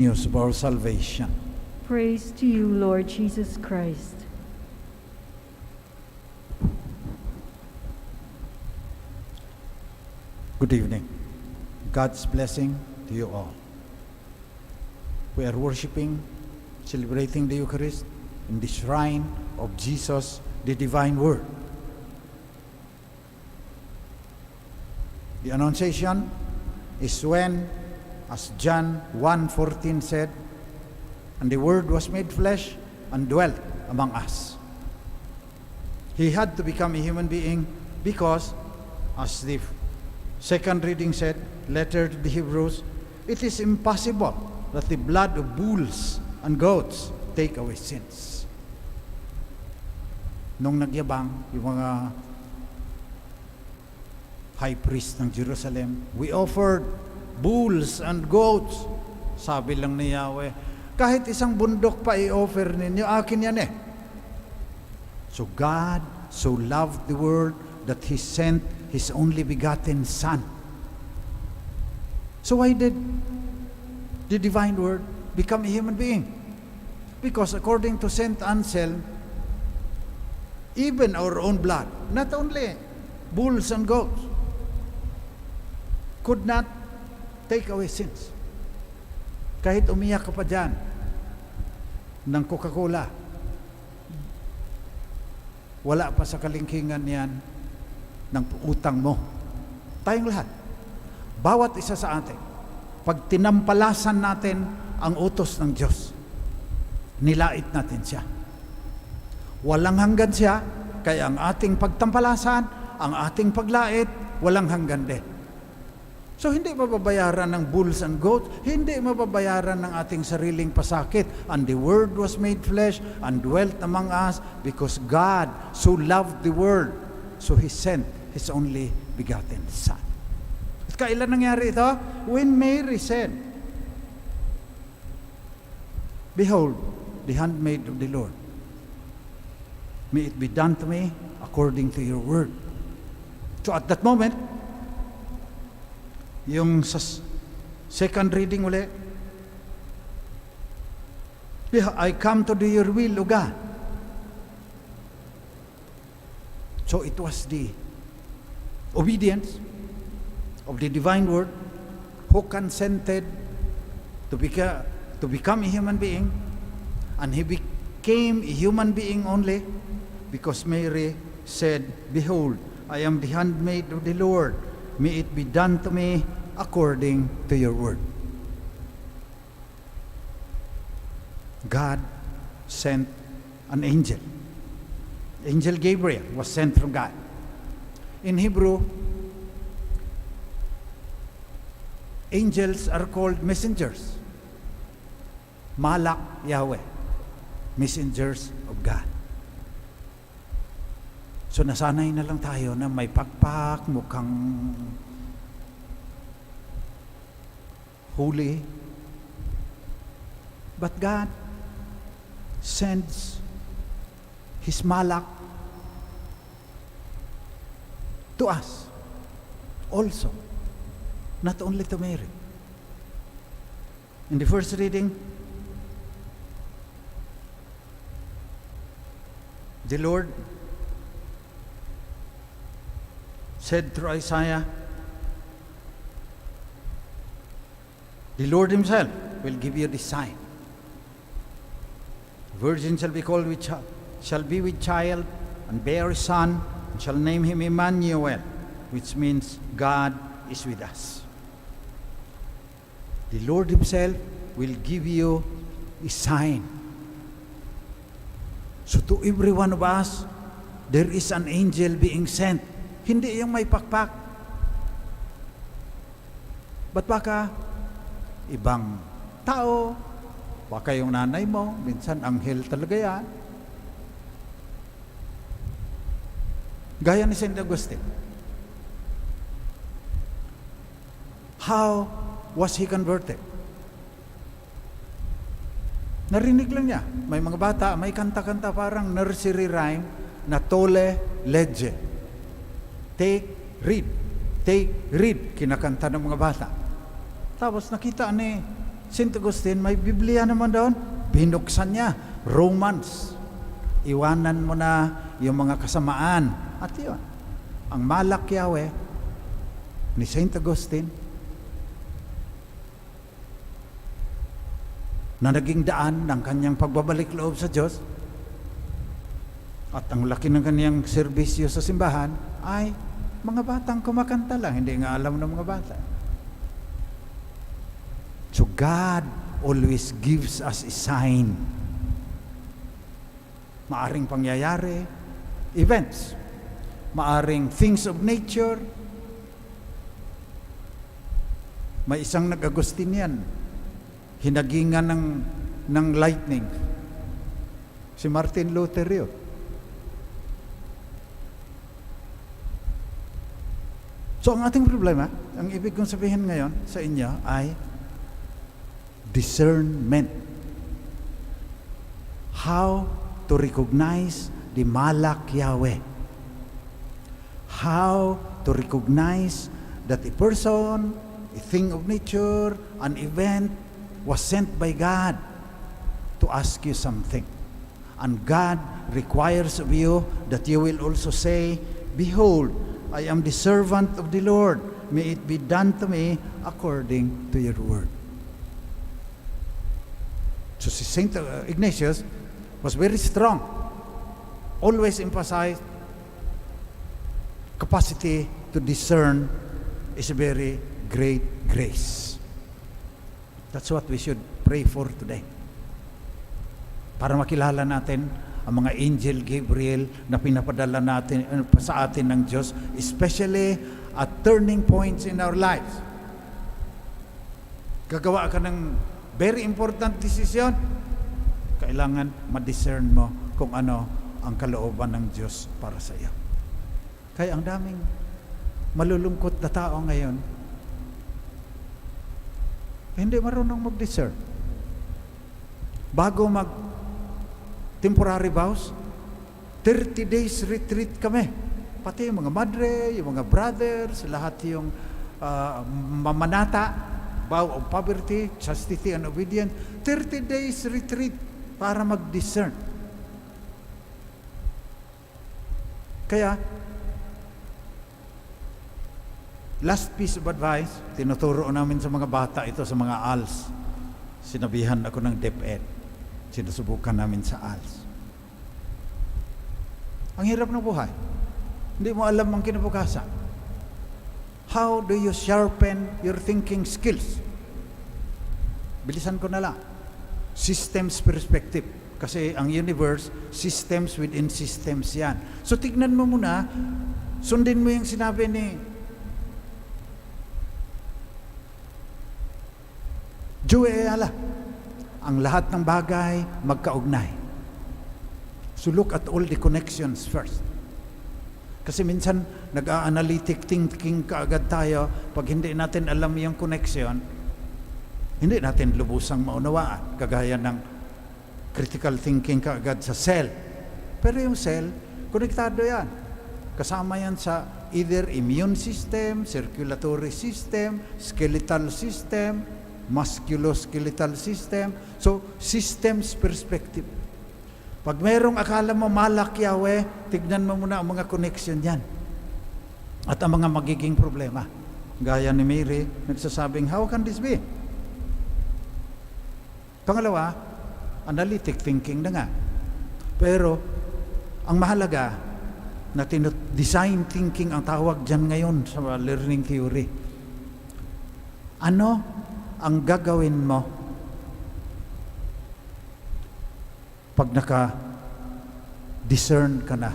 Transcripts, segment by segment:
News of our salvation. Praise to you, Lord Jesus Christ. Good evening. God's blessing to you all. We are worshiping, celebrating the Eucharist in the shrine of Jesus, the divine Word. The Annunciation is when, as John 1:14 said, "And the Word was made flesh and dwelt among us." He had to become a human being because, as the second reading said, letter to the Hebrews, it is impossible that the blood of bulls and goats take away sins. Nung nagyabang yung mga high priest ng Jerusalem, we offered bulls and goats. Sabi lang ni Yahweh, kahit isang bundok pa i-offer ninyo, akin yan eh. So God so loved the world that He sent His only begotten Son. So why did the divine Word become a human being? Because according to Saint Anselm, even our own blood, not only bulls and goats, could not take away sins. Kahit umiyak ka pa dyan ng Coca-Cola, wala pa sa kalingkingan yan ng utang mo. Tayong lahat, bawat isa sa atin, pag tinampalasan natin ang utos ng Diyos, nilait natin siya. Walang hanggan siya, kaya ang ating pagtampalasan, ang ating paglait, walang hanggan din. So hindi mababayaran ng bulls and goats, hindi mababayaran ng ating sariling pasakit. And the Word was made flesh and dwelt among us because God so loved the world, so He sent His only begotten Son. At kailan nangyari ito? When Mary said, "Behold, the handmaid of the Lord. May it be done to me according to your word." So at that moment, yung sa second reading uli, "I come to do your will, O God." So it was the obedience of the divine word who consented to become a human being, and He became a human being only because Mary said, "Behold, I am the handmaid of the Lord. May it be done to me according to your word." God sent an angel. Angel Gabriel was sent from God. In Hebrew, angels are called messengers. Malak Yahweh, messengers of God. So nasanay na lang tayo na may pakpak, mukhang holy. But God sends His malak to us also, not only to Mary. In the first reading, the Lord said through Isaiah, "The Lord Himself will give you the sign. Virgin shall be with child, and bear a son, and shall name him Emmanuel," which means God is with us. The Lord Himself will give you a sign. So to every one of us, there is an angel being sent. Hindi yung may pakpak. But baka ibang tao, baka yung nanay mo, minsan anghel talaga yan. Gaya ni St. Augustine. How was he converted? Narinig lang niya. May mga bata, may kanta-kanta parang nursery rhyme na tole legge. Take, read, kinakanta ng mga bata. Tapos nakita ni St. Augustine, may Biblia naman doon. Binuksan niya. Romans. Iwanan mo na yung mga kasamaan. At yun, ang Malak Yahweh ni St. Augustine na naging daan ng kanyang pagbabalik loob sa Diyos at ang laki ng kanyang serbisyo sa simbahan ay mga batang kumakanta lang, hindi nga alam ng mga bata. So God always gives us a sign. Maaring pangyayari, events, maaring things of nature. May isang nag-Agustinian, hinagingan ng lightning. Si Martin Luther yun. So ang ating problema, ang ibig kong sabihin ngayon sa inyo ay discernment. How to recognize the Malak Yahweh. How to recognize that a person, a thing of nature, an event was sent by God to ask you something. And God requires of you that you will also say, "Behold, I am the servant of the Lord. May it be done to me according to your word." So si St. Ignatius was very strong. Always emphasized capacity to discern is a very great grace. That's what we should pray for today. Para makilala natin ang mga angel Gabriel na pinapadala natin sa atin ng Diyos, especially at turning points in our lives. Gagawa ka ng very important decision, kailangan ma-discern mo kung ano ang kalooban ng Diyos para sa iyo. Kaya ang daming malulungkot na tao ngayon, hindi marunong mag-discern. Bago temporary vows, 30 days retreat kami. Pati yung mga madre, yung mga brothers, lahat yung mamanata, vow of poverty, chastity, and obedience. 30 days retreat para mag-discern. Kaya, last piece of advice, tinuturo namin sa mga bata ito, sa mga ALS. Sinabihan ako ng DepEd. Sinusubukan namin sa ALS. Ang hirap ng buhay. Hindi mo alam ang kinabukasan. How do you sharpen your thinking skills? Bilisan ko na lang. Systems perspective. Kasi ang universe, systems within systems yan. So tignan mo muna, sundin mo yung sinabi ni Joe Ayala. Ang lahat ng bagay magkaugnay. So look at all the connections first. Kasi minsan nag-analytic thinking kaagad tayo, pag hindi natin alam yung connection, hindi natin lubusang maunawaan. Kagaya ng critical thinking kaagad sa cell. Pero yung cell, konektado yan. Kasama yan sa either immune system, circulatory system, skeletal system, musculoskeletal system. So, systems perspective. Pag mayroong akala mo Malak Yahweh, tignan mo muna ang mga connection yan. At ang mga magiging problema. Gaya ni Mary, nagsasabing, how can this be? Pangalawa, analytic thinking na nga. Pero, ang mahalaga, na design thinking ang tawag dyan ngayon sa learning theory. Ano ang gagawin mo pag naka-discern ka na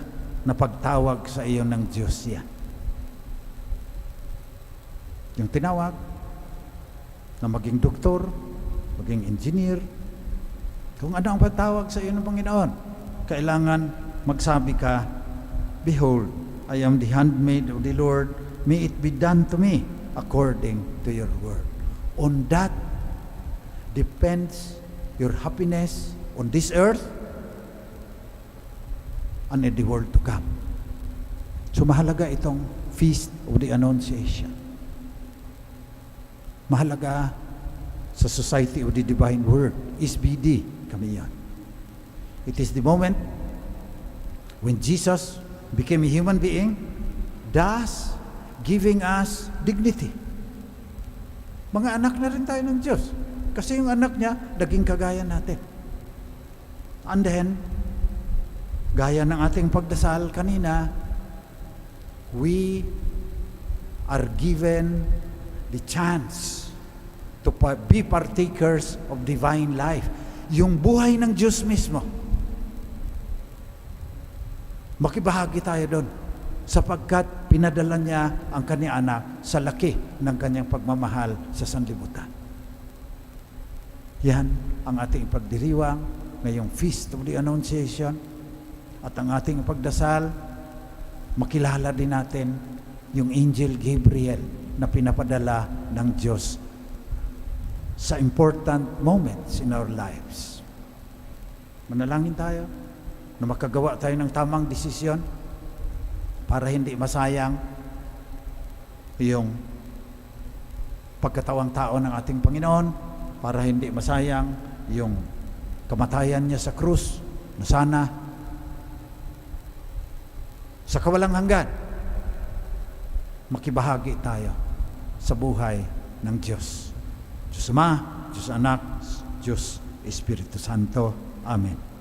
pagtawag sa iyo ng Diyos yan? Yung tinawag na maging doktor, maging engineer, kung ano ang pagtawag sa iyo ng Panginoon, kailangan magsabi ka, "Behold, I am the handmaid of the Lord, may it be done to me according to your word." On that depends your happiness on this earth and in the world to come. So mahalaga itong Feast of the Annunciation. Mahalaga sa Society of the Divine Word, SBD, kami yan. It is the moment when Jesus became a human being, thus giving us dignity. Mga anak na rin tayo ng Diyos. Kasi yung anak niya, naging kagaya natin. And then, gaya ng ating pagdasal kanina, we are given the chance to be partakers of divine life. Yung buhay ng Diyos mismo. Makibahagi tayo doon sapagkat pinadala niya ang kanyang anak sa laki ng kanyang pagmamahal sa sanlibutan. Yan ang ating pagdiriwang ngayong Feast of the Annunciation at ang ating pagdasal, makilala din natin yung Angel Gabriel na pinapadala ng Diyos sa important moments in our lives. Manalangin tayo na makagawa tayo ng tamang desisyon para hindi masayang yung pagkatawang tao ng ating Panginoon, para hindi masayang yung kamatayan niya sa krus, na sana sa kawalang hanggan makibahagi tayo sa buhay ng Diyos. Diyos Ama, Diyos Anak, Diyos Espiritu Santo. Amen.